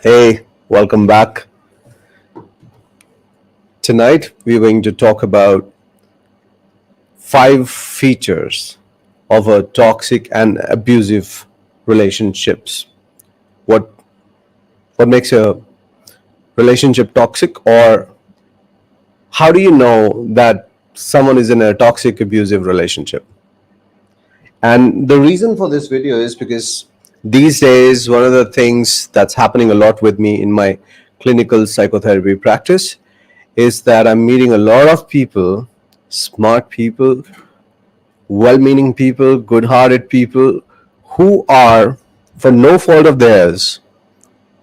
Hey, welcome back. Tonight we're going to talk about five features of a toxic and abusive relationships. What what makes a relationship toxic, or how do you know that someone is in a toxic abusive relationship? And the reason for this video is because these days one of the things that's happening a lot with me in my clinical psychotherapy practice is that I'm meeting a lot of people, smart people, well meaning people, good hearted people who are, for no fault of theirs,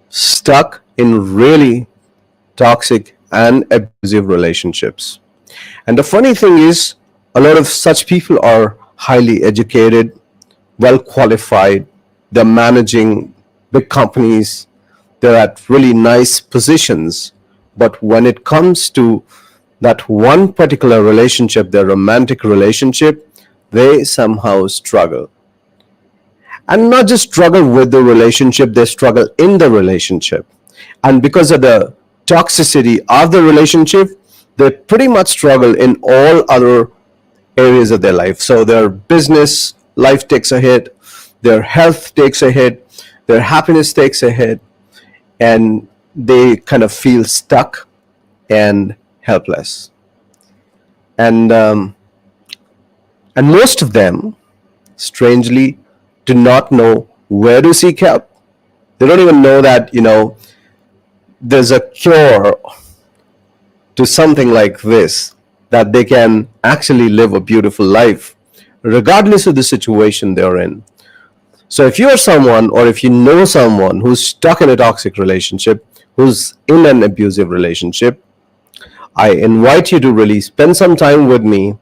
stuck in really toxic and abusive relationships. And the funny thing is, a lot of such people are highly educated, well qualified, they're managing big companies, they're at really nice positions. But when it comes to that one particular relationship, their romantic relationship, they somehow struggle. And not just struggle with the relationship, they struggle in the relationship. And because of the toxicity of the relationship, they pretty much struggle in all other areas of their life. So their business life takes a hit, their health takes a hit, their happiness takes a hit, and they kind of feel stuck and helpless. And and most of them, strangely, do not know where to seek help. They don't even know that there's a cure to something like this, that they can actually live a beautiful life regardless of the situation they're in. So if you're someone, or if you know someone who's stuck in a toxic relationship, who's in an abusive relationship, I invite you to really spend some time with me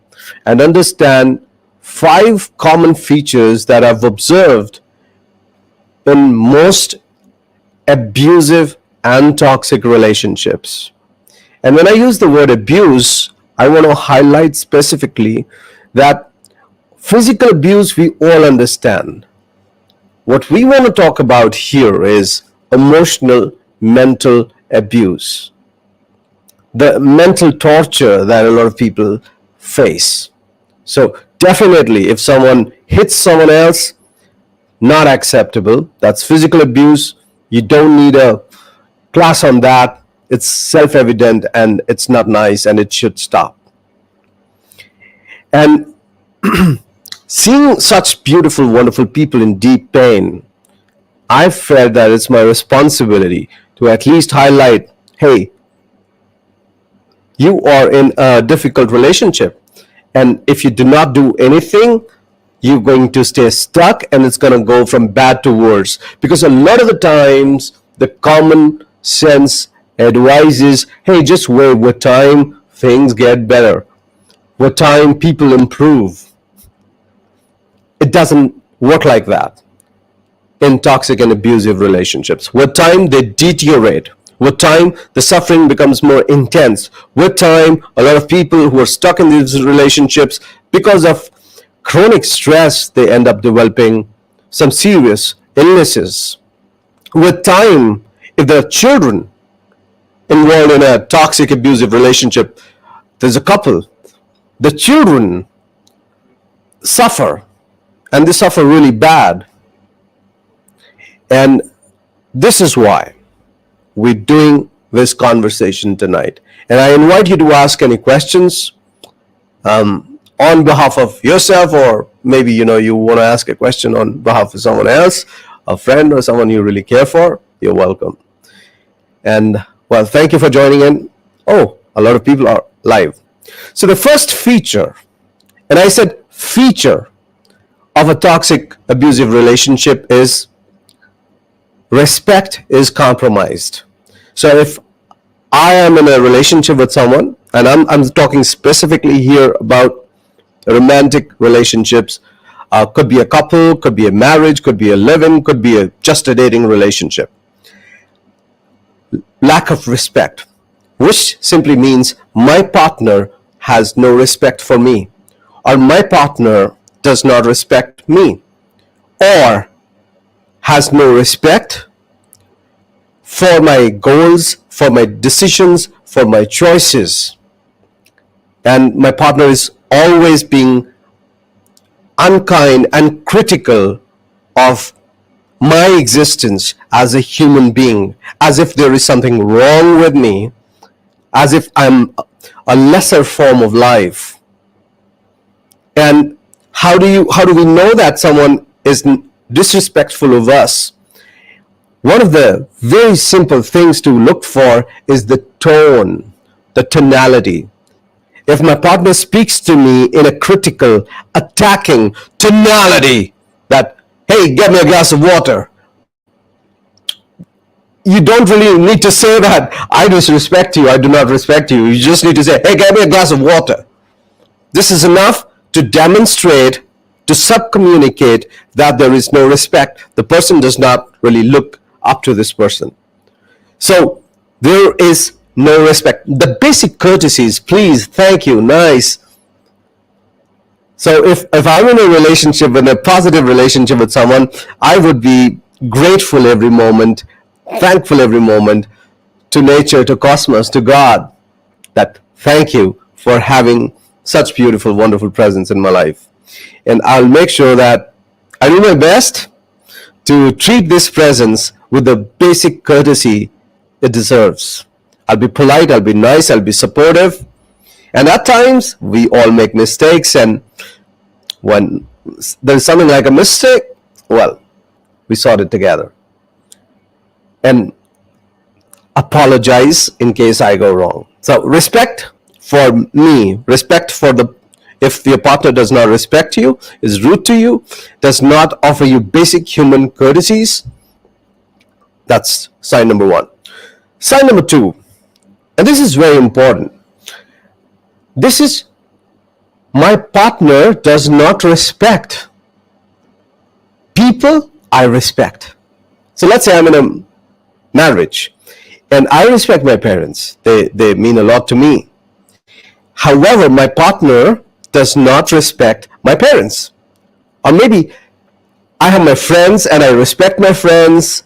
and understand five common features that I've observed in most abusive and toxic relationships. And when I use the word abuse, I want to highlight specifically that physical abuse we all understand. What we want to talk about here is emotional, mental abuse, the mental torture that a lot of people face. So definitely, if someone hits someone else, not acceptable. That's physical abuse. You don't need a class on that. It's self-evident and it's not nice, and it should stop. And seeing such beautiful, wonderful people in deep pain, I felt that it's my responsibility to at least highlight, hey, you are in a difficult relationship. And if you do not do anything, you're going to stay stuck, and it's going to go from bad to worse. Because a lot of the times, the common sense advises, hey, just wait, with time, things get better. With time, people improve. It doesn't work like that in toxic and abusive relationships. With time, they deteriorate. With time, the suffering becomes more intense. With time, a lot of people who are stuck in these relationships, because of chronic stress, they end up developing some serious illnesses. With time, if there are children involved in a toxic abusive relationship, there's a couple, the children suffer, and they suffer really bad. And this is why we're doing this conversation tonight. And I invite you to ask any questions on behalf of yourself, or maybe you want to ask a question on behalf of someone else, a friend or someone you really care for. You're welcome. And well, thank you for joining in. Oh, a lot of people are live. So the first feature, and I said feature, of a toxic abusive relationship is respect is compromised. So if I am in a relationship with someone, and I'm talking specifically here about romantic relationships, could be a couple, could be a marriage, could be a live-in, could be just a dating relationship. Lack of respect, which simply means my partner has no respect for me, or my partner does not respect me, or has no respect for my goals, for my decisions, for my choices. And my partner is always being unkind and critical of my existence as a human being, as if there is something wrong with me, as if I'm a lesser form of life. And how do we know that someone is disrespectful of us? One of the very simple things to look for is the tone, the tonality. If my partner speaks to me in a critical, attacking tonality, that, hey, get me a glass of water, you don't really need to say that, I disrespect you, I do not respect you. You just need to say, hey, get me a glass of water. This is enough to demonstrate, to subcommunicate that there is no respect. The person does not really look up to this person. So there is no respect. The basic courtesies, please, thank you, nice. So if I'm in a relationship, in a positive relationship with someone, I would be grateful every moment, thankful every moment to nature, to cosmos, to God, that thank you for having such beautiful, wonderful presence in my life. And I'll make sure that I do my best to treat this presence with the basic courtesy it deserves. I'll be polite, I'll be nice, I'll be supportive. And at times, we all make mistakes. And when there's something like a mistake, well, we sort it together. And apologize in case I go wrong. So respect for me, respect for if your partner does not respect you, is rude to you, does not offer you basic human courtesies, that's sign number one. Sign number two, and this is very important. This is, my partner does not respect people I respect. So let's say I'm in a marriage and I respect my parents. They mean a lot to me. However, my partner does not respect my parents. Or maybe I have my friends and I respect my friends.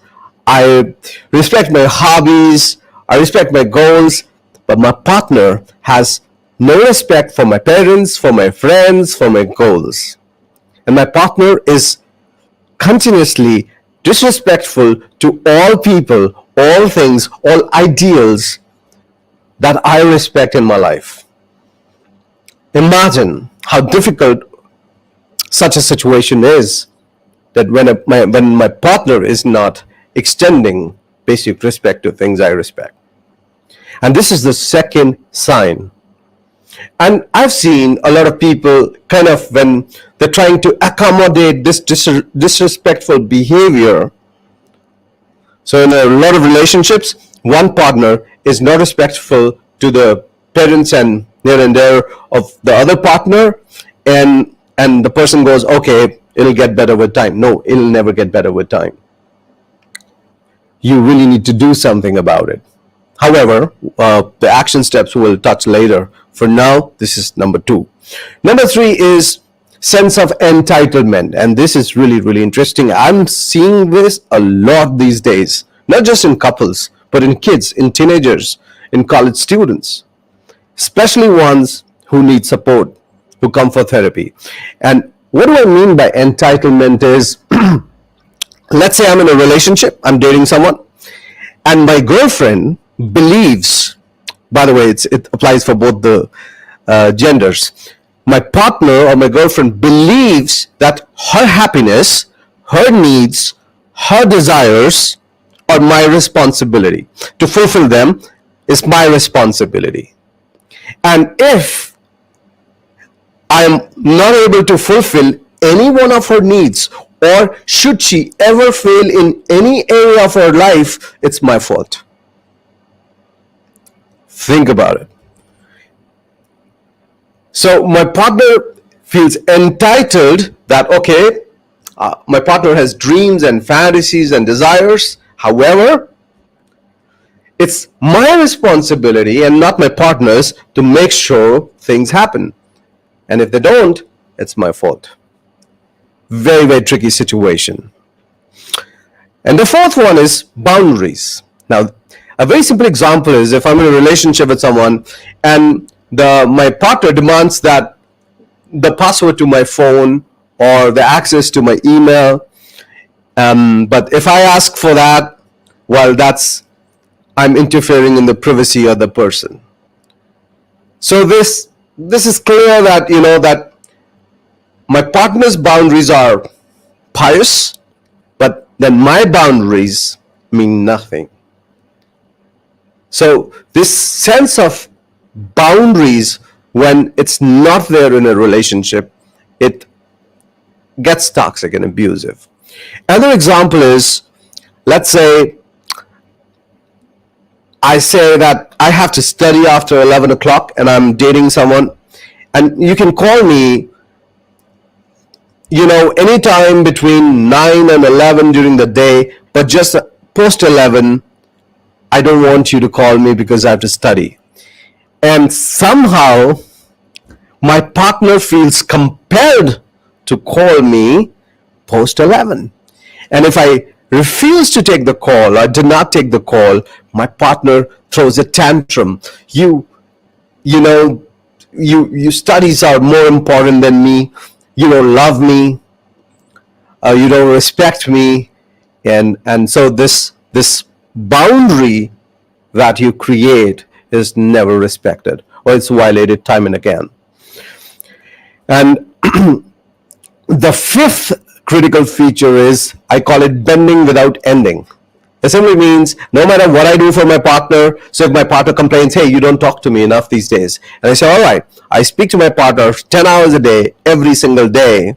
I respect my hobbies. I respect my goals. But my partner has no respect for my parents, for my friends, for my goals. And my partner is continuously disrespectful to all people, all things, all ideals that I respect in my life. Imagine how difficult such a situation is, that when my partner is not extending basic respect to things I respect. And this is the second sign. And I've seen a lot of people kind of, when they're trying to accommodate this disrespectful behavior. So in a lot of relationships, one partner is not respectful to the parents and near and dear of the other partner, and the person goes, okay, it'll get better with time. No, it'll never get better with time. You really need to do something about it. However, the action steps we'll touch later. For now, this is number two. Number three is sense of entitlement. And this is really, really interesting. I'm seeing this a lot these days, not just in couples, but in kids, in teenagers, in college students, especially ones who need support, who come for therapy. And what do I mean by entitlement is, let's say I'm in a relationship, I'm dating someone, and my girlfriend believes, by the way, it applies for both the genders, my partner or my girlfriend believes that her happiness, her needs, her desires are my responsibility. To fulfill them is my responsibility. And if I am not able to fulfill any one of her needs, or should she ever fail in any area of her life, it's my fault. Think about it. So my partner feels entitled that, okay, my partner has dreams and fantasies and desires. However, it's my responsibility and not my partner's to make sure things happen. And if they don't, it's my fault. Very, very tricky situation. And the fourth one is boundaries. Now, a very simple example is if I'm in a relationship with someone and my partner demands that the password to my phone or the access to my email, but if I ask for that, well, that's I'm interfering in the privacy of the person. So this is clear that that my partner's boundaries are pious, but then my boundaries mean nothing. So this sense of boundaries, when it's not there in a relationship, it gets toxic and abusive. Another example is, let's say I say that I have to study after 11 o'clock and I'm dating someone, and you can call me anytime between 9 and 11 during the day, but just post 11 I don't want you to call me because I have to study. And somehow my partner feels compelled to call me post 11. And if I refuse to take the call or did not take the call, my partner throws a tantrum. You studies are more important than me. You don't love me. You don't respect me. And so this boundary that you create is never respected, or it's violated time and again. And the fifth critical feature is, I call it bending without ending. It simply means no matter what I do for my partner, so if my partner complains, hey, you don't talk to me enough these days, and I say, all right, I speak to my partner 10 hours a day, every single day,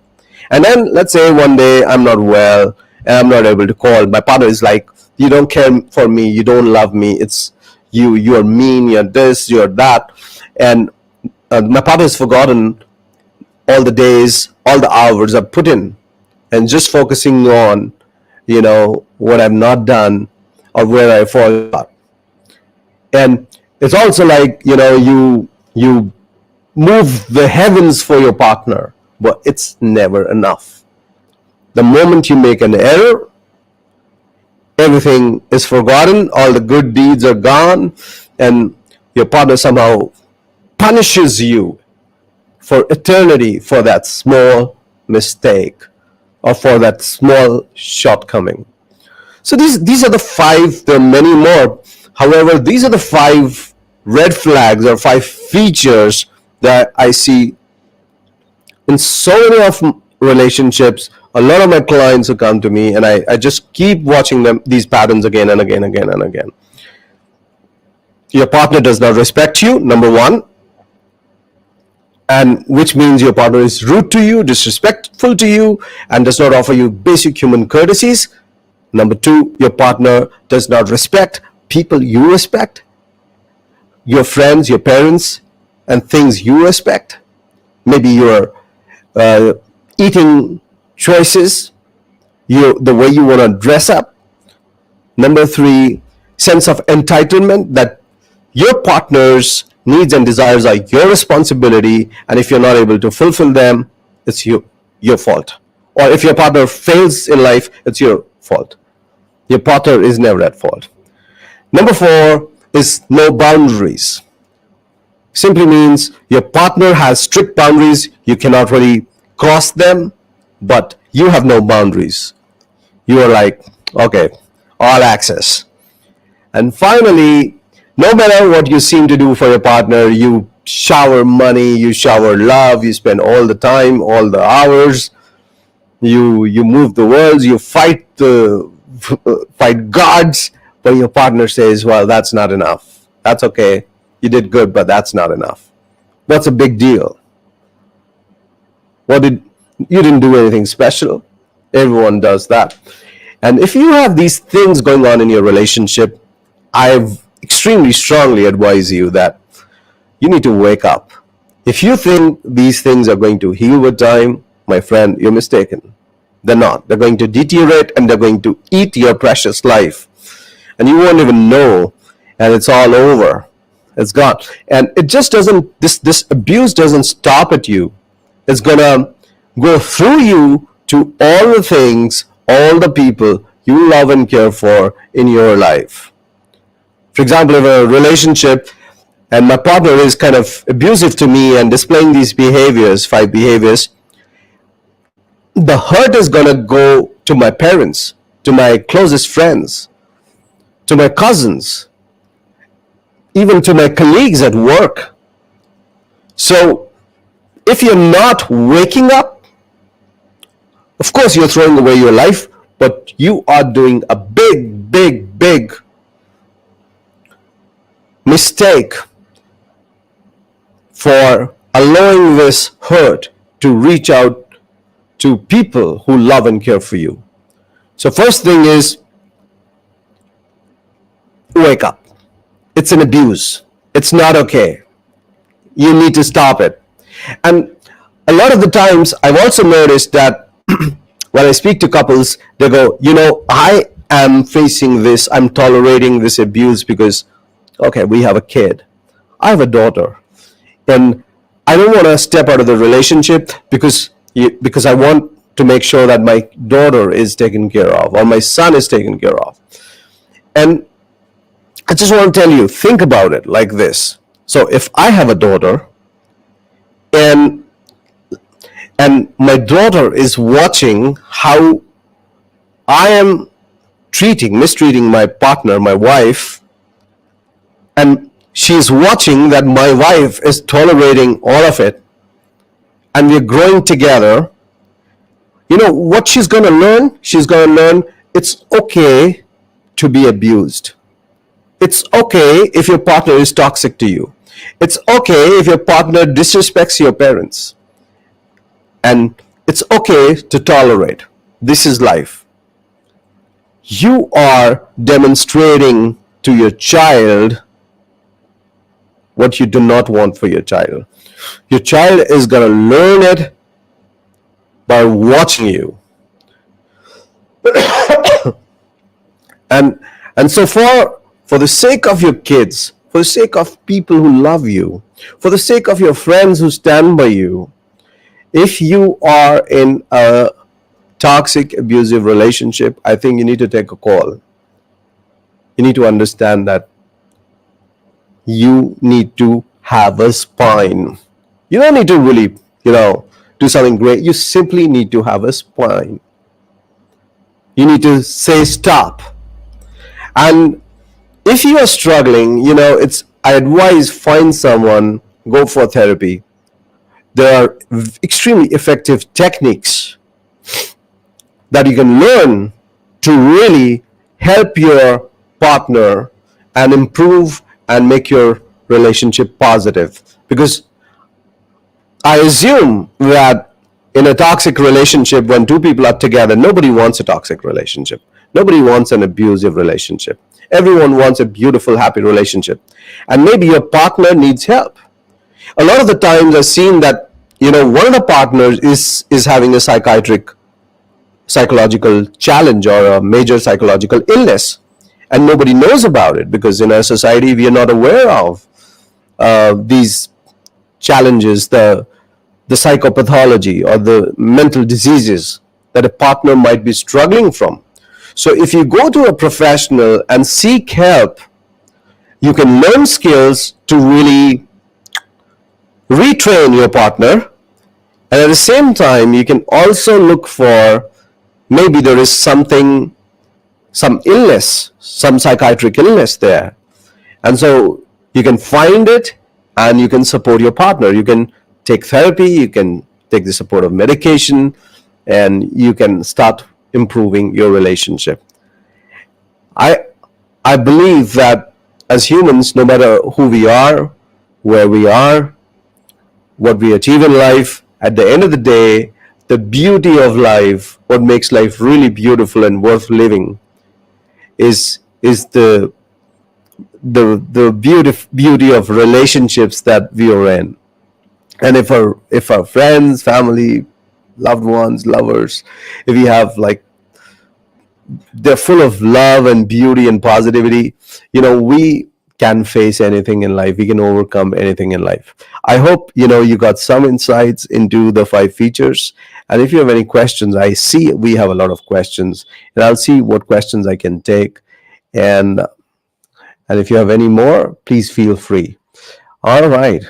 and then let's say one day I'm not well and I'm not able to call. My partner is like, you don't care for me, you don't love me, it's you're mean, you're this, you're that. And my partner has forgotten all the days, all the hours I've put in, and just focusing on what I've not done or where I forgot. And it's also like you move the heavens for your partner, but it's never enough. The moment you make an error, everything is forgotten, all the good deeds are gone, and your partner somehow punishes you for eternity for that small mistake or for that small shortcoming. So these are the five. There are many more. However, these are the five red flags or five features that I see in so many of relationships. A lot of my clients who come to me, and I just keep watching these patterns again and again, and again. Your partner does not respect you, number one, and which means your partner is rude to you, disrespectful to you, and does not offer you basic human courtesies. Number two, your partner does not respect people you respect, your friends, your parents, and things you respect. Maybe your eating choices, the way you want to dress up. Number three, sense of entitlement, that your partner's needs and desires are your responsibility, and if you're not able to fulfill them, it's your fault. Or if your partner fails in life, it's your fault. Your partner is never at fault. Number four is no boundaries. Simply means your partner has strict boundaries, you cannot really cross them, but you have no boundaries. You are like, okay, all access. And finally, no matter what you seem to do for your partner, you shower money, you shower love, you spend all the time, all the hours, you move the world, you fight gods, but your partner says, well, that's not enough. That's okay, you did good, but that's not enough. What's a big deal? You didn't do anything special. Everyone does that. And if you have these things going on in your relationship, I extremely strongly advise you that you need to wake up. If you think these things are going to heal with time, my friend, you're mistaken. They're not. They're going to deteriorate, and they're going to eat your precious life. And you won't even know, and it's all over. It's gone. And it just doesn't, this abuse doesn't stop at you. It's gonna go through you to all the things, all the people you love and care for in your life. For example, if a relationship and my partner is kind of abusive to me and displaying these behaviors, 5 behaviors, the hurt is going to go to my parents, to my closest friends, to my cousins, even to my colleagues at work. So if you're not waking up, of course you're throwing away your life, but you are doing a big, big, big mistake for allowing this hurt to reach out to people who love and care for you. So first thing is, wake up. It's an abuse. It's not okay. You need to stop it. And a lot of the times I've also noticed that when I speak to couples, they go, I am facing this, I'm tolerating this abuse because, okay, we have a kid. I have a daughter. And I don't want to step out of the relationship because I want to make sure that my daughter is taken care of or my son is taken care of. And I just want to tell you, think about it like this. So if I have a daughter and my daughter is watching how I am mistreating my partner, my wife, and she's watching that my wife is tolerating all of it, and we're growing together, what she's going to learn? She's going to learn it's okay to be abused. It's okay if your partner is toxic to you. It's okay if your partner disrespects your parents. And it's okay to tolerate. This is life. You are demonstrating to your child what you do not want for your child. Your child is going to learn it by watching you. and so for the sake of your kids, for the sake of people who love you, for the sake of your friends who stand by you, if you are in a toxic, abusive relationship, I think you need to take a call. You need to understand that you need to have a spine. You don't need to really, do something great. You simply need to have a spine. You need to say stop. And if you are struggling, I advise find someone, go for therapy. There are extremely effective techniques that you can learn to really help your partner and improve and make your relationship positive. Because I assume that in a toxic relationship, when two people are together, nobody wants a toxic relationship. Nobody wants an abusive relationship. Everyone wants a beautiful, happy relationship. And maybe your partner needs help. A lot of the times I've seen that, one of the partners is having a psychological challenge or a major psychological illness. And nobody knows about it because in our society, we are not aware of these challenges, the psychopathology or the mental diseases that a partner might be struggling from. So if you go to a professional and seek help, you can learn skills to really retrain your partner. And at the same time, you can also look for maybe there is some illness, some psychiatric illness there. And so you can find it and you can support your partner. You can take therapy, you can take the support of medication, and you can start improving your relationship. I believe that as humans, no matter who we are, where we are, what we achieve in life, at the end of the day, the beauty of life, what makes life really beautiful and worth living, is the beauty of relationships that we are in. And if our friends, family, loved ones, lovers, if we have they're full of love and beauty and positivity, we can face anything in life. We can overcome anything in life. I hope, you got some insights into the 5 features. And if you have any questions, I see we have a lot of questions, and I'll see what questions I can take. And And if you have any more, please feel free. All right.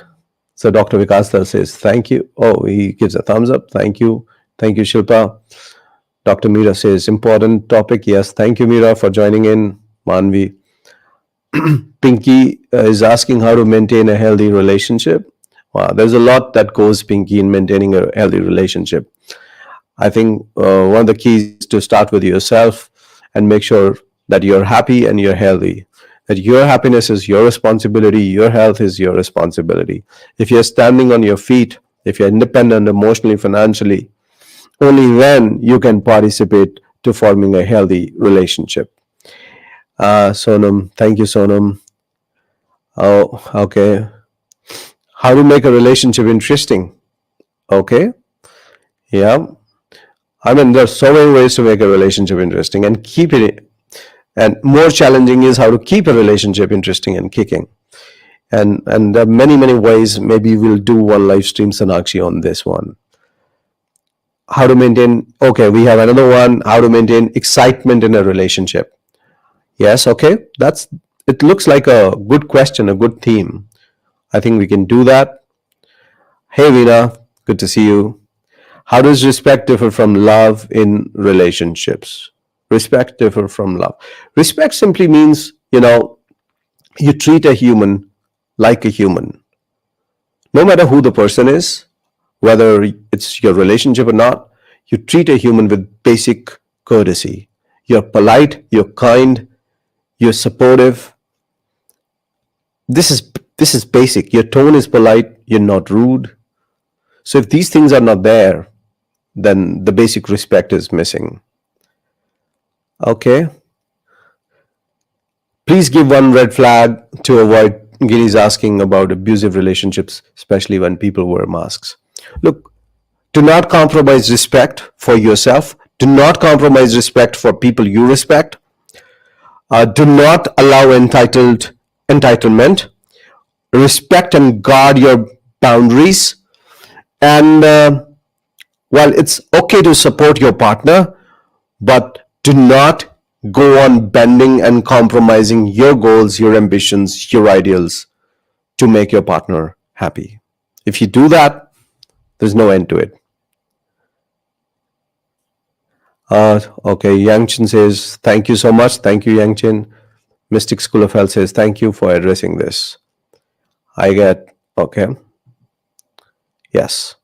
So Dr. Vikasthar says, thank you. Oh, he gives a thumbs up. Thank you. Thank you, Shilpa. Dr. Meera says, important topic. Yes, thank you, Meera, for joining in. Manvi. Pinky is asking how to maintain a healthy relationship. Wow, there's a lot that goes, Pinky, in maintaining a healthy relationship. I think one of the keys is to start with yourself and make sure that you're happy and you're healthy. That your happiness is your responsibility, your health is your responsibility. If you're standing on your feet, if you're independent emotionally, financially, only then you can participate to forming a healthy relationship. Sonam, thank you, Sonam. Oh, okay. How to make a relationship interesting? Okay, yeah. I mean, there's so many ways to make a relationship interesting and keep it. And more challenging is how to keep a relationship interesting and kicking. And there are many ways. Maybe we'll do one live stream, Sonakshi, on this one. How to maintain. Okay, we have another one. How to maintain excitement in a relationship. Yes, okay. It looks like a good question, a good theme. I think we can do that. Hey, Veena, good to see you. How does respect differ from love in relationships? Respect differ from love. Respect simply means, you treat a human like a human. No matter who the person is, whether it's your relationship or not, you treat a human with basic courtesy. You're polite, you're kind, you're supportive. This is basic. Your tone is polite, you're not rude. So if these things are not there, then the basic respect is missing. Okay. Please give one red flag to avoid. Giri's asking about abusive relationships, especially when people wear masks. Look, do not compromise respect for yourself. Do not compromise respect for people you respect. Do not allow entitlement. Respect and guard your boundaries. And while it's okay to support your partner, but do not go on bending and compromising your goals, your ambitions, your ideals to make your partner happy. If you do that, there's no end to it. Okay, Yangchin says, thank you so much. Thank you, Yangchin. Mystic School of Health says, thank you for addressing this. Okay. Yes.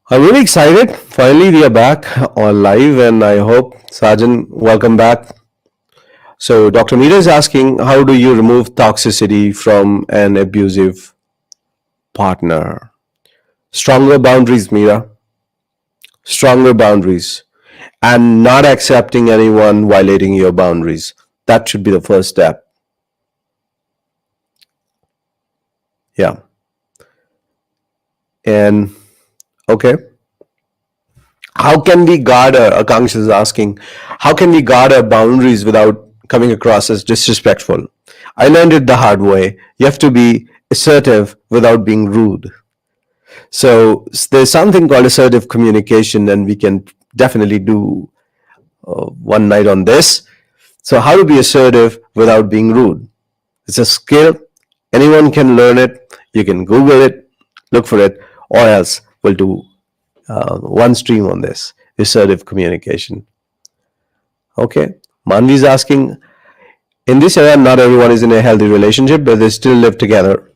I'm really excited. Finally, we are back on live, and I hope, Sajan, welcome back. So, Dr. Meera is asking, how do you remove toxicity from an abusive partner? Stronger boundaries, Meera. Stronger boundaries. And not accepting anyone violating your boundaries. That should be the first step. Yeah. And okay. How can we guard Akanksha is asking, how can we guard our boundaries without coming across as disrespectful? I learned it the hard way. You have to be assertive without being rude. So there's something called assertive communication, and we can definitely do one night on this. So how to be assertive without being rude? It's a skill. Anyone can learn it. You can Google it, look for it, or else we'll do one stream on this, assertive communication. Okay. Manvi is asking, in this era, not everyone is in a healthy relationship, but they still live together.